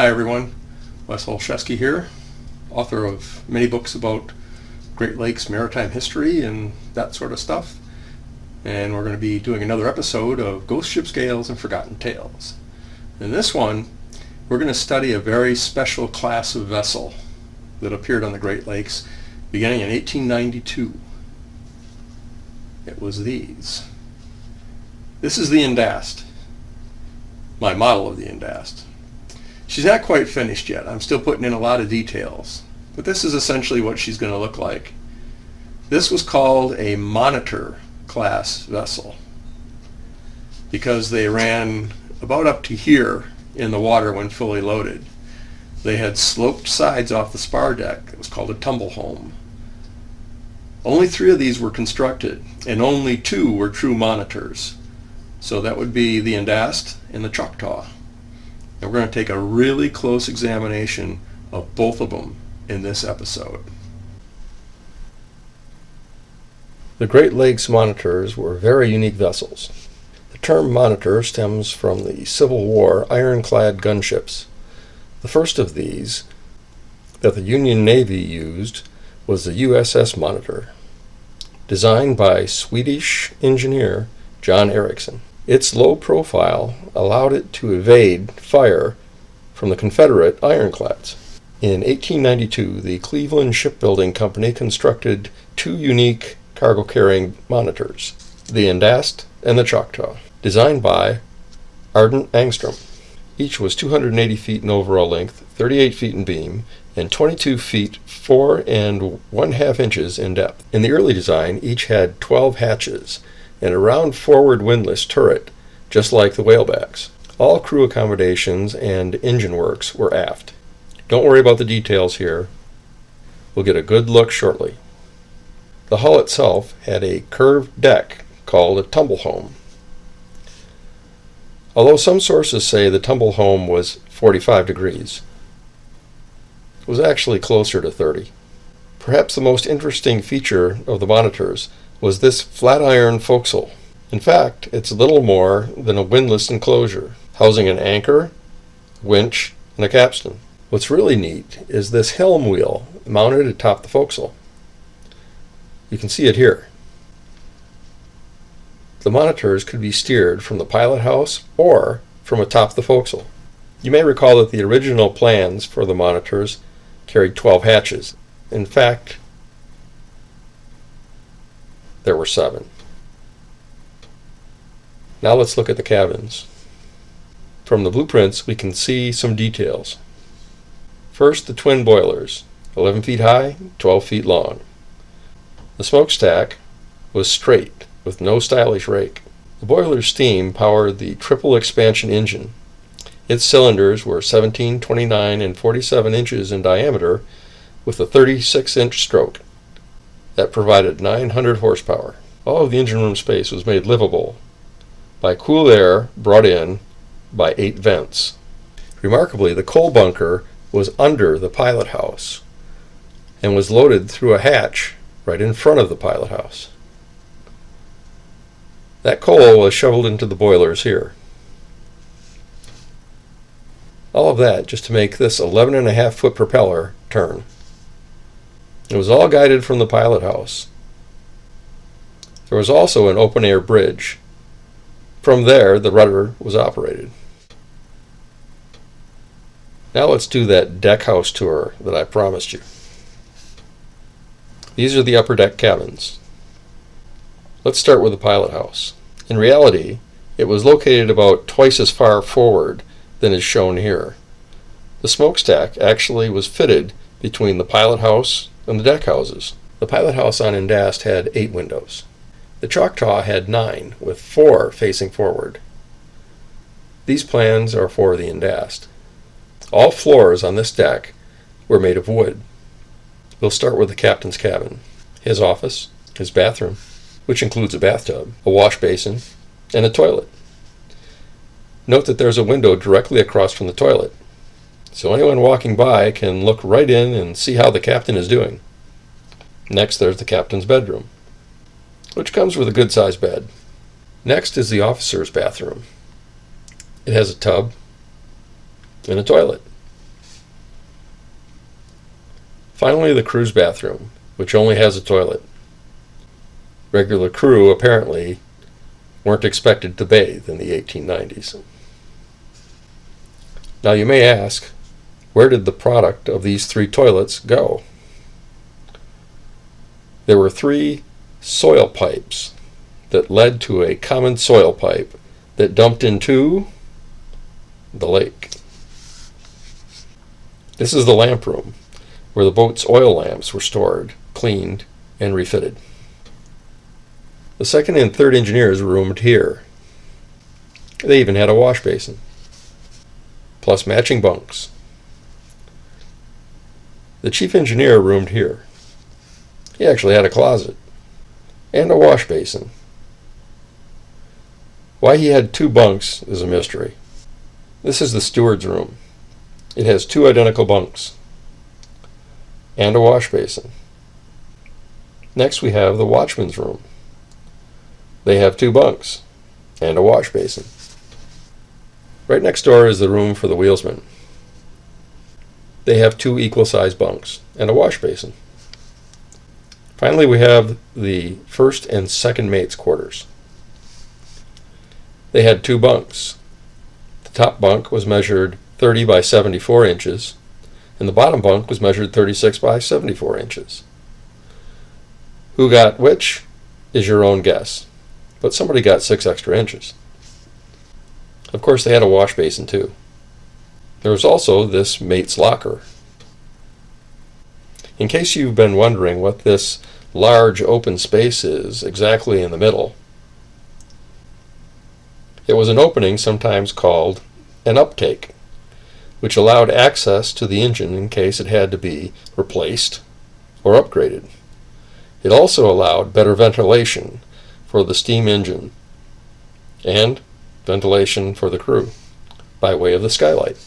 Hi everyone, Wes Olszewski here, author of many books about Great Lakes maritime history and that sort of stuff. And we're going to be doing another episode of Ghost Ship Scales and Forgotten Tales. In this one, we're going to study a very special class of vessel that appeared on the Great Lakes beginning in 1892. It was these. This is the Indast, my model of the Indast. She's not quite finished yet. I'm still putting in a lot of details. But this is essentially what she's going to look like. This was called a monitor class vessel because they ran about up to here in the water when fully loaded. They had sloped sides off the spar deck. It was called a tumble home. Only 3 of these were constructed, and only 2 were true monitors. So that would be the Indast and the Choctaw. And we're going to take a really close examination of both of them in this episode. The Great Lakes monitors were very unique vessels. The term monitor stems from the Civil War ironclad gunships. The first of these that the Union Navy used was the USS Monitor, designed by Swedish engineer John Ericsson. Its low profile allowed it to evade fire from the Confederate ironclads. In 1892, the Cleveland Shipbuilding Company constructed 2 unique cargo-carrying monitors, the Indast and the Choctaw, designed by Ardent Angstrom. Each was 280 feet in overall length, 38 feet in beam, and 22 feet 4 1/2 inches in depth. In the early design, each had 12 hatches and a round forward windlass turret, just like the whalebacks. All crew accommodations and engine works were aft. Don't worry about the details here. We'll get a good look shortly. The hull itself had a curved deck called a tumble home. Although some sources say the tumble home was 45 degrees, it was actually closer to 30. Perhaps the most interesting feature of the monitors was this flat iron forecastle. In fact, it's little more than a windlass enclosure, housing an anchor, winch, and a capstan. What's really neat is this helm wheel mounted atop the forecastle. You can see it here. The monitors could be steered from the pilot house or from atop the forecastle. You may recall that the original plans for the monitors carried 12 hatches. In fact, there were 7. Now let's look at the cabins. From the blueprints, we can see some details. First, the twin boilers, 11 feet high, 12 feet long. The smokestack was straight, with no stylish rake. The boiler's steam powered the triple expansion engine. Its cylinders were 17, 29, and 47 inches in diameter, with a 36-inch stroke. That provided 900 horsepower. All of the engine room space was made livable by cool air brought in by 8 vents. Remarkably, the coal bunker was under the pilot house and was loaded through a hatch right in front of the pilot house. That coal was shoveled into the boilers here. All of that just to make this 11.5-foot propeller turn. It was all guided from the pilot house. There was also an open-air bridge. From there, the rudder was operated. Now let's do that deck house tour that I promised you. These are the upper deck cabins. Let's start with the pilot house. In reality, it was located about twice as far forward than is shown here. The smokestack actually was fitted between the pilot house and the deck houses. The pilot house on Indast had 8 windows. The Choctaw had 9, with 4 facing forward. These plans are for the Indast. All floors on this deck were made of wood. We'll start with the captain's cabin, his office, his bathroom, which includes a bathtub, a wash basin, and a toilet. Note that there's a window directly across from the toilet, so anyone walking by can look right in and see how the captain is doing. Next, there's the captain's bedroom, which comes with a good-sized bed. Next is the officer's bathroom. It has a tub and a toilet. Finally, the crew's bathroom, which only has a toilet. Regular crew apparently weren't expected to bathe in the 1890s. Now you may ask, where did the product of these 3 toilets go? There were 3 soil pipes that led to a common soil pipe that dumped into the lake. This is the lamp room, where the boat's oil lamps were stored, cleaned, and refitted. The second and third engineers roomed here. They even had a wash basin, plus matching bunks. The chief engineer roomed here. He actually had a closet and a wash basin. Why he had 2 bunks is a mystery. This is the steward's room. It has 2 identical bunks and a wash basin. Next we have the watchman's room. They have 2 bunks and a wash basin. Right next door is the room for the wheelsman. They have 2 equal-sized bunks and a wash basin. Finally, we have the first and second mate's quarters. They had 2 bunks. The top bunk was measured 30 by 74 inches, and the bottom bunk was measured 36 by 74 inches. Who got which is your own guess, but somebody got 6 extra inches. Of course, they had a wash basin too. There was also this mate's locker. In case you've been wondering what this large open space is exactly in the middle, it was an opening sometimes called an uptake, which allowed access to the engine in case it had to be replaced or upgraded. It also allowed better ventilation for the steam engine and ventilation for the crew by way of the skylight.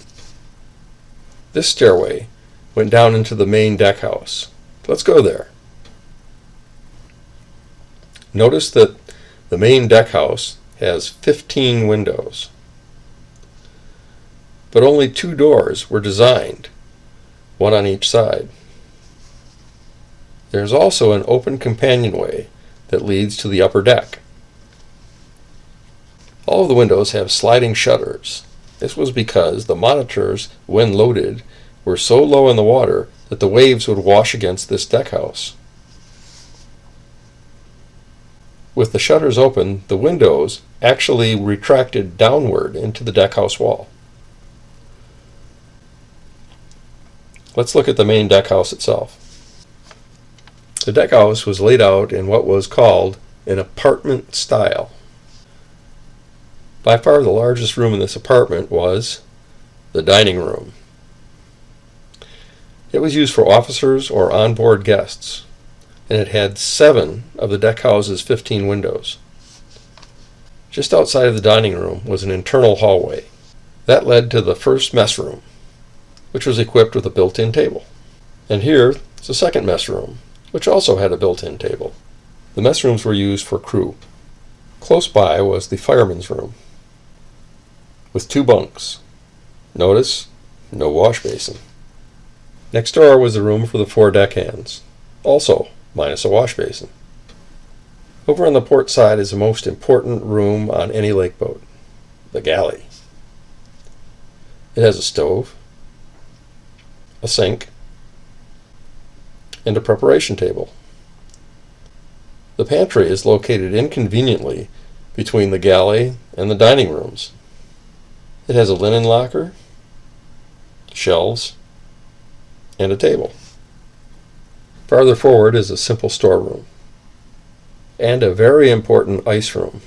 This stairway went down into the main deck house. Let's go there. Notice that the main deck house has 15 windows, but only 2 doors were designed, one on each side. There's also an open companionway that leads to the upper deck. All of the windows have sliding shutters. This was because the monitors, when loaded, were so low in the water that the waves would wash against this deck house. With the shutters open, the windows actually retracted downward into the deck house wall. Let's look at the main deck house itself. The deck house was laid out in what was called an apartment style. By far the largest room in this apartment was the dining room. It was used for officers or onboard guests, and it had 7 of the deck house's 15 windows. Just outside of the dining room was an internal hallway. That led to the first mess room, which was equipped with a built-in table. And here is the second mess room, which also had a built-in table. The mess rooms were used for crew. Close by was the fireman's room, with 2 bunks. Notice, no wash basin. Next door was the room for the 4 deckhands, also minus a wash basin. Over on the port side is the most important room on any lake boat, the galley. It has a stove, a sink, and a preparation table. The pantry is located inconveniently between the galley and the dining rooms. It has a linen locker, shelves, and a table. Farther forward is a simple storeroom and a very important ice room,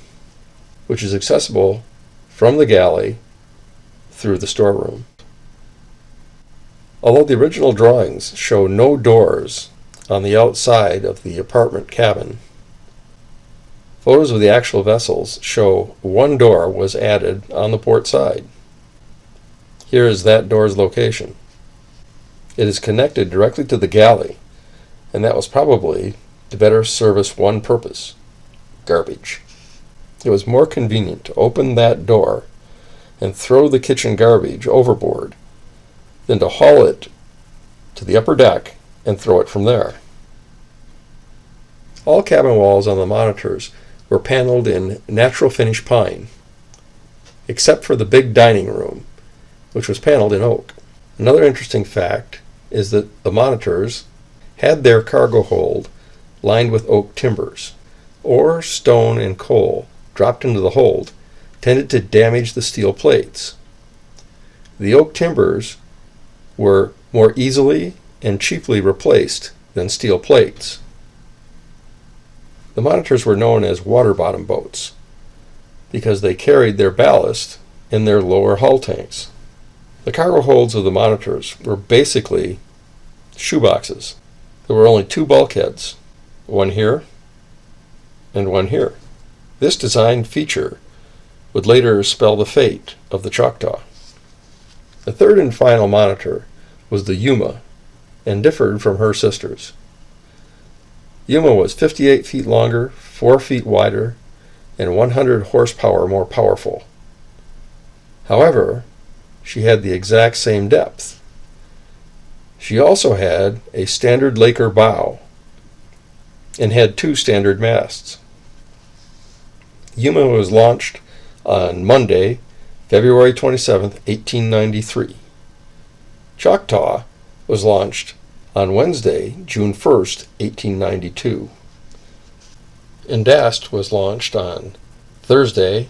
which is accessible from the galley through the storeroom. Although the original drawings show no doors on the outside of the apartment cabin, photos of the actual vessels show 1 door was added on the port side. Here is that door's location. It is connected directly to the galley, and that was probably to better service one purpose: garbage. It was more convenient to open that door and throw the kitchen garbage overboard than to haul it to the upper deck and throw it from there. All cabin walls on the monitors were paneled in natural finish pine, except for the big dining room, which was paneled in oak. Another interesting fact is that the monitors had their cargo hold lined with oak timbers. Ore, stone, and coal dropped into the hold tended to damage the steel plates. The oak timbers were more easily and cheaply replaced than steel plates. The monitors were known as water-bottom boats because they carried their ballast in their lower hull tanks. The cargo holds of the monitors were basically shoeboxes. There were only two bulkheads, one here and one here. This design feature would later spell the fate of the Choctaw. The third and final monitor was the Yuma and differed from her sisters. Yuma was 58 feet longer, 4 feet wider, and 100 horsepower more powerful. However, she had the exact same depth. She also had a standard Laker bow and had two standard masts. Yuma was launched on Monday, February 27, 1893. Choctaw was launched on Wednesday, June 1, 1892. Indast was launched on Thursday,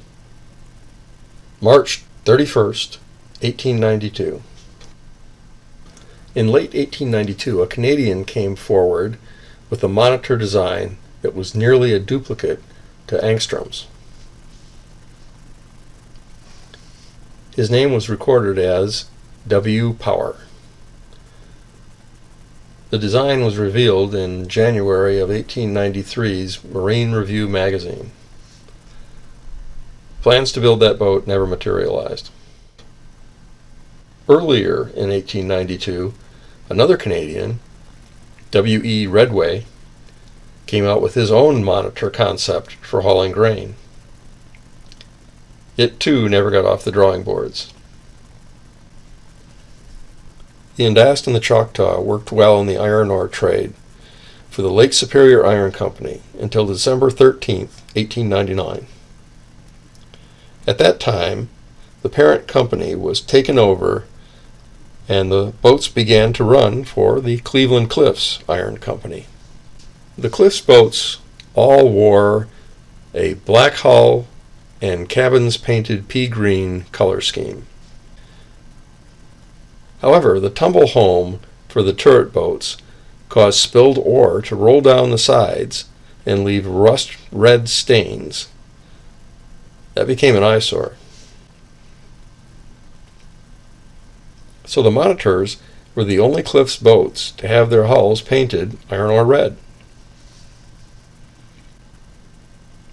March 31, 1892. In late 1892, a Canadian came forward with a monitor design that was nearly a duplicate to Angstrom's. His name was recorded as W. Power. The design was revealed in January of 1893's Marine Review magazine. Plans to build that boat never materialized. Earlier in 1892, another Canadian, W. E. Redway, came out with his own monitor concept for hauling grain. It too never got off the drawing boards. The Indast and the Choctaw worked well in the iron ore trade for the Lake Superior Iron Company until December 13, 1899. At that time, the parent company was taken over and the boats began to run for the Cleveland Cliffs Iron Company. The Cliffs boats all wore a black hull and cabins painted pea green color scheme. However, the tumble home for the turret boats caused spilled ore to roll down the sides and leave rust red stains. That became an eyesore. So the monitors were the only Cliffs boats to have their hulls painted iron ore red.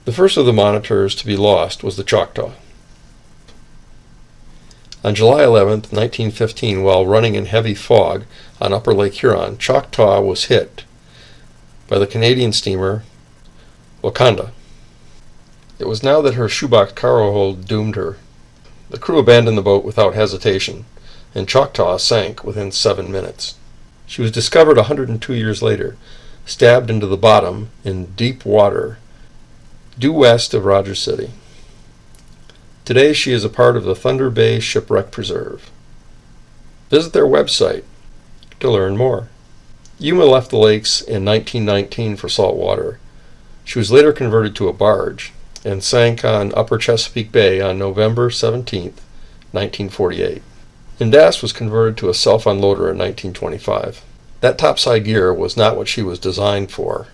The first of the monitors to be lost was the Choctaw. On July 11, 1915, while running in heavy fog on Upper Lake Huron, Choctaw was hit by the Canadian steamer Wakanda. It was now that her shoebox cargo hold doomed her. The crew abandoned the boat without hesitation, and Choctaw sank within 7 minutes. She was discovered 102 years later, stabbed into the bottom in deep water due west of Rogers City. Today she is a part of the Thunder Bay Shipwreck Preserve. Visit their website to learn more. Yuma left the lakes in 1919 for salt water. She was later converted to a barge and sank on Upper Chesapeake Bay on November 17, 1948. Indast was converted to a self-unloader in 1925. That topside gear was not what she was designed for,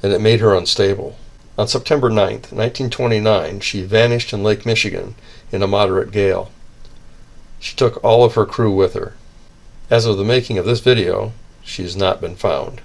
and it made her unstable. On September 9, 1929, she vanished in Lake Michigan in a moderate gale. She took all of her crew with her. As of the making of this video, she has not been found.